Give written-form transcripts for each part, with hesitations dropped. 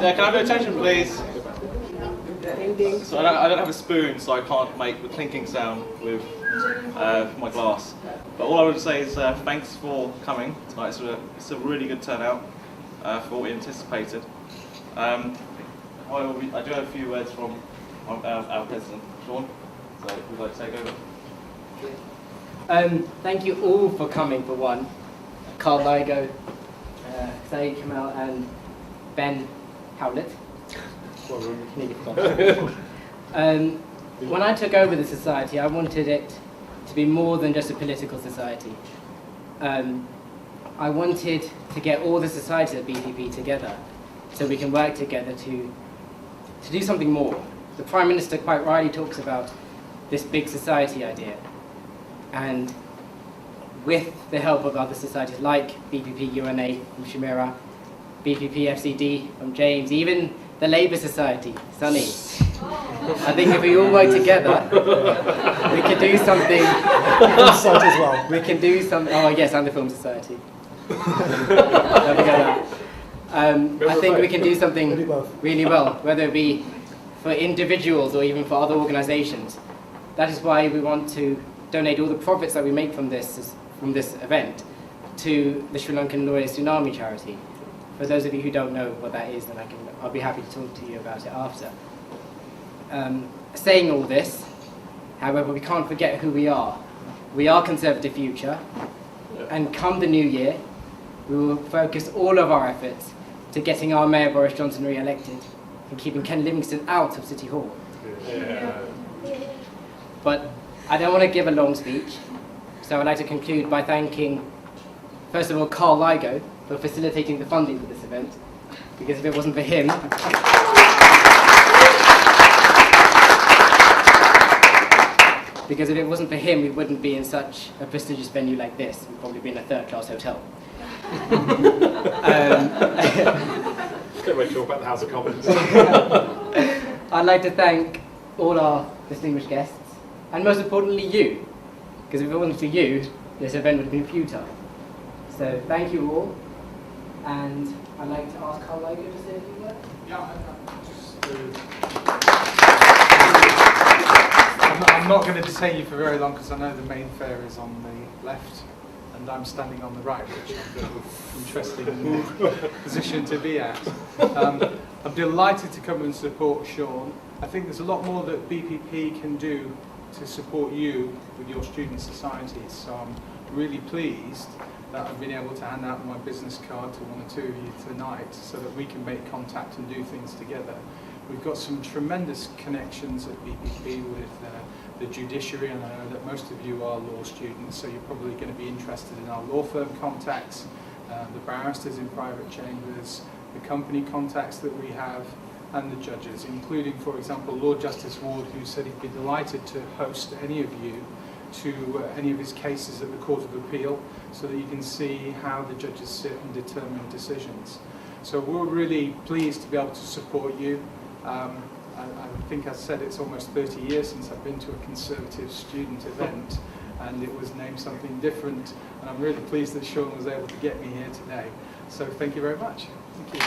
Can I have your attention, please? So I don't have a spoon, so I can't make the clinking sound with my glass. But all I would say is thanks for coming tonight. It's a really good turnout for what we anticipated. I do have a few words from our president, Sean. So if you'd like to take over. Thank you all for coming, for one. Carl Ligo, Saeed Kamal and Ben Howlett. When I took over the society, I wanted it to be more than just a political society. I wanted to get all the societies at BPP together so we can work together to do something more. The Prime Minister quite rightly talks about this big society idea, and with the help of other societies like BPP UNA from Shamira, BPP FCD from James, even the Labour Society, Sunny. I think if we all work together, we can do something. As well. We can do something. Oh yes, and the Film Society. I think we can do something really well, whether it be for individuals or even for other organisations. That is why we want to donate all the profits that we make from this event to the Sri Lankan Lawyers Tsunami charity. For those of you who don't know what that is, then I'll be happy to talk to you about it after. Saying all this, however, we can't forget who we are. We are Conservative Future, and come the new year, we will focus all of our efforts to getting our Mayor Boris Johnson re-elected and keeping Ken Livingstone out of City Hall. Yeah. But I don't want to give a long speech, so I'd like to conclude by thanking, first of all, Carl Ligo for facilitating the funding for this event, because if it wasn't for him, we wouldn't be in such a prestigious venue like this. We'd probably be in a third-class hotel. Don't wait to talk about the House of Commons. I'd like to thank all our distinguished guests, and most importantly you, because if it wasn't for you, this event would have been futile. So thank you all, and I'd like to ask Carl Ligo to say a few words. Yeah, I'm not going to detain you for very long because I know the main fair is on the left and I'm standing on the right, which is a bit of an interesting position to be at. I'm delighted to come and support Sean. I think there's a lot more that BPP can do to support you with your student societies, so I'm really pleased that I've been able to hand out my business card to one or two of you tonight so that we can make contact and do things together. We've got some tremendous connections at BPP with the judiciary, and I know that most of you are law students, so you're probably going to be interested in our law firm contacts, the barristers in private chambers, the company contacts that we have, and the judges, including, for example, Lord Justice Ward, who said he'd be delighted to host any of you to any of his cases at the Court of Appeal so that you can see how the judges sit and determine decisions. So we're really pleased to be able to support you. I think I said it's almost 30 years since I've been to a Conservative student event, and it was named something different, and I'm really pleased that Sean was able to get me here today. So thank you very much. Thank you.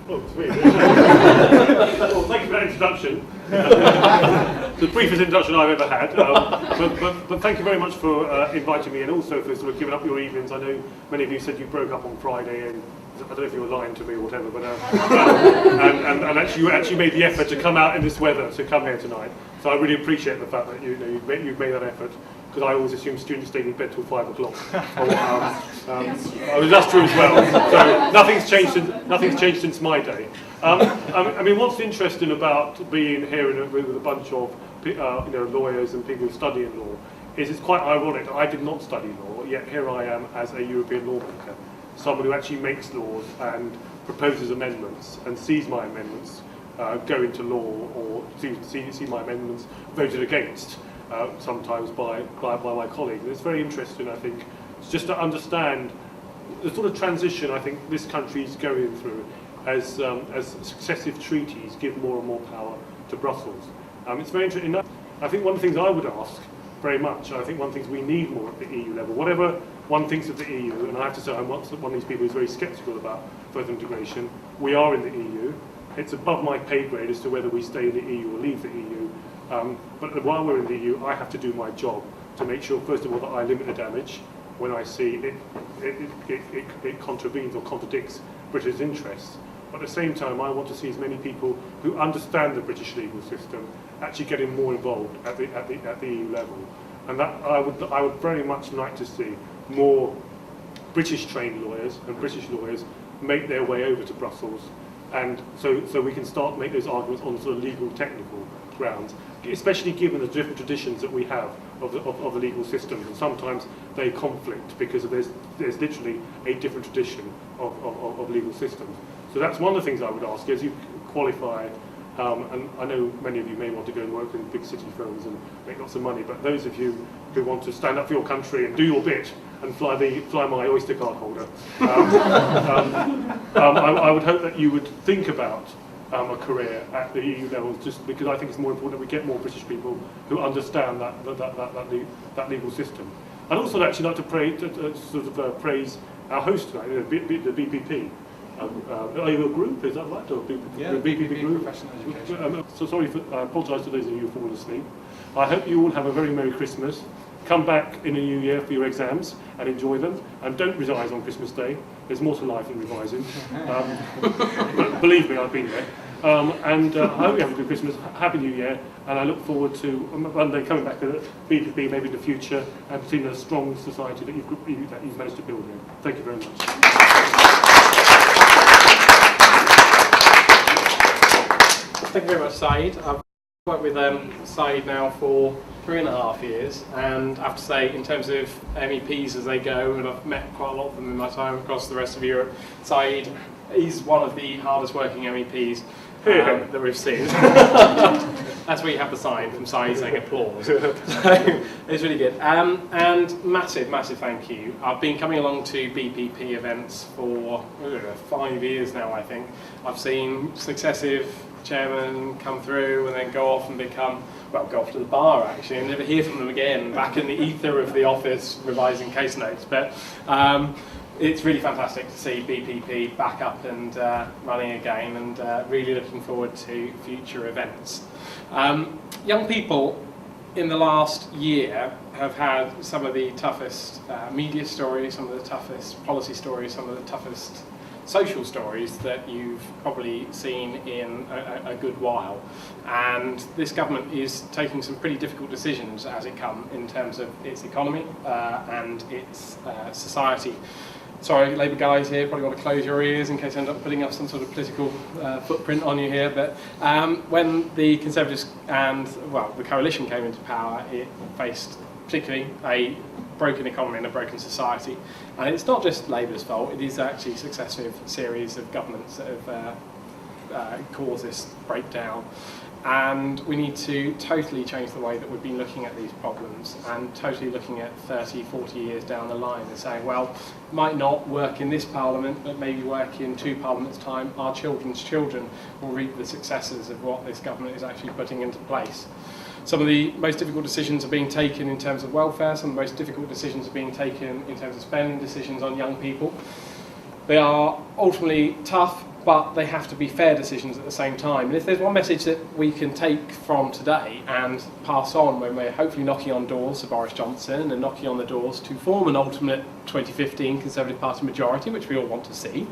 Oh, sweet. Well, thank you for that introduction. The briefest introduction I've ever had. But thank you very much for inviting me, and also for sort of giving up your evenings. I know many of you said you broke up on Friday, and I don't know if you were lying to me or whatever, but and actually you actually made the effort to come out in this weather to come here tonight. So I really appreciate the fact that you've made that effort, because I always assume students staying in bed till 5 o'clock. That's true as well. So nothing's changed since my day. I mean, what's interesting about being here with a bunch of lawyers and people studying law is it's quite ironic that I did not study law, yet here I am as a European lawmaker, someone who actually makes laws and proposes amendments and sees my amendments go into law, or see my amendments voted against sometimes by my colleagues. And it's very interesting, I think, just to understand the sort of transition I think this country is going through as successive treaties give more and more power to Brussels. It's very interesting. I think one of the things I would ask very much, and I think one of the things we need more at the EU level, whatever one thinks of the EU, and I have to say I'm one of these people who's very sceptical about further integration. We are in the EU. It's above my pay grade as to whether we stay in the EU or leave the EU. But while we're in the EU, I have to do my job to make sure, first of all, that I limit the damage when I see it contravenes or contradicts British interests. But at the same time, I want to see as many people who understand the British legal system actually getting more involved at the EU level. And that I would very much like to see more British trained lawyers and British lawyers make their way over to Brussels, and so we can start to make those arguments on sort of legal technical grounds, especially given the different traditions that we have of the legal systems, and sometimes they conflict because there's literally a different tradition of legal systems. So that's one of the things I would ask as you qualify. And I know many of you may want to go and work in big city firms and make lots of money, but those of you who want to stand up for your country and do your bit and fly my Oyster card holder, I would hope that you would think about a career at the EU level, just because I think it's more important that we get more British people who understand that legal system. I'd also actually like to praise our host tonight, the BPP. Are you a group, is that right? Or yeah, the BPP group. Professional Education. So sorry, I apologise to those of you who've fallen asleep. I hope you all have a very Merry Christmas. Come back in the new year for your exams and enjoy them. And don't revise on Christmas Day. There's more to life than revising. But believe me, I've been there. And I hope you have a good Christmas, Happy New Year, and I look forward to one day coming back to BPP maybe in the future and seeing a strong society that you've managed to build here. Thank you very much. Thank you very much, Saeed. I've worked with Saeed now for 3.5 years, and I have to say, in terms of MEPs as they go, and I've met quite a lot of them in my time across the rest of Europe, Saeed is one of the hardest working MEPs that we've seen. That's where you have the sign from Saeed saying applause. So it's really good. And massive thank you. I've been coming along to BPP events for 5 years now, I think. I've seen successive chairmen come through and then go off and go off to the bar actually and never hear from them again, back in the ether of the office revising case notes. But it's really fantastic to see BPP back up and running again, and really looking forward to future events. Young people in the last year have had some of the toughest media stories, some of the toughest policy stories, some of the toughest social stories that you've probably seen in a good while. And this government is taking some pretty difficult decisions as it comes in terms of its economy and its society. Sorry, Labour guys here, probably want to close your ears in case I end up putting up some sort of political footprint on you here. But when the Conservatives and, the coalition came into power, it faced particularly a broken economy and a broken society. And it's not just Labour's fault, it is actually a successive series of governments that have caused this breakdown. And we need to totally change the way that we've been looking at these problems, and totally looking at 30, 40 years down the line and saying, well, it might not work in this parliament, but maybe work in 2 parliaments' time. Our children's children will reap the successes of what this government is actually putting into place. Some of the most difficult decisions are being taken in terms of welfare, some of the most difficult decisions are being taken in terms of spending decisions on young people. They are ultimately tough, but they have to be fair decisions at the same time. And if there's one message that we can take from today and pass on when we're hopefully knocking on doors to Boris Johnson and knocking on the doors to form an ultimate 2015 Conservative Party majority, which we all want to see,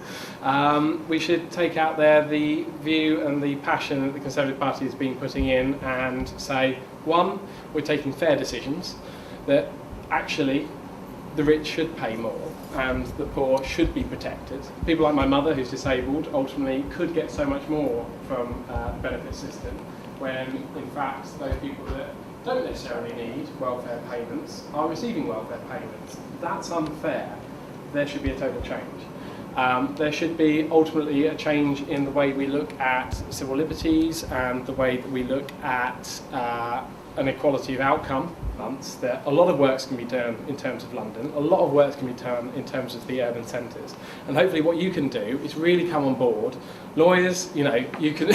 we should take out there the view and the passion that the Conservative Party has been putting in and say, one, we're taking fair decisions, that actually the rich should pay more and the poor should be protected. People like my mother, who's disabled, ultimately could get so much more from the benefit system, when in fact those people that don't necessarily need welfare payments are receiving welfare payments. That's unfair. There should be a total change. There should be ultimately a change in the way we look at civil liberties and the way that we look at an equality of outcome. That a lot of works can be done in terms of London, a lot of works can be done in terms of the urban centres, and hopefully what you can do is really come on board. Lawyers, you know, you can,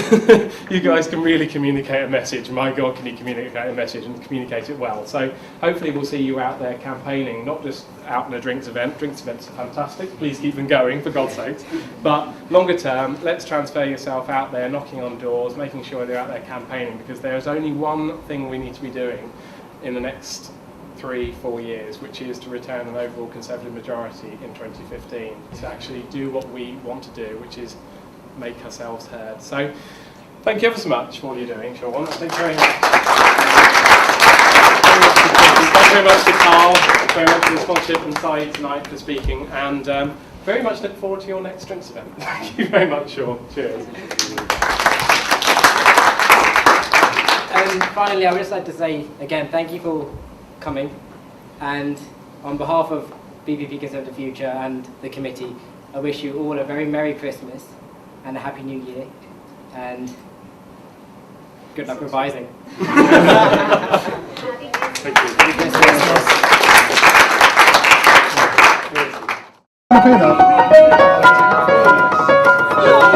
you guys can really communicate a message. My God, can you communicate a message and communicate it well? So hopefully we'll see you out there campaigning, not just out in a drinks event. Drinks events are fantastic. Please keep them going, for God's sakes. But longer term, let's transfer yourself out there, knocking on doors, making sure they're out there campaigning, because there is only one thing we need to be doing in the next 3-4 years, which is to return an overall Conservative majority in 2015, to actually do what we want to do, which is make ourselves heard. So thank you ever so much for all you're doing, Sean. Thank you very much. Thank you very much to Carl, thank you very much for the sponsorship and Saeed tonight for speaking, and very much look forward to your next drinks event. Thank you very much, Sean. Cheers. And finally, I would just like to say again, thank you for coming, and on behalf of BPP Conservative Future and the committee, I wish you all a very Merry Christmas and a Happy New Year, and good luck revising. Thank you.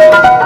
Thank you.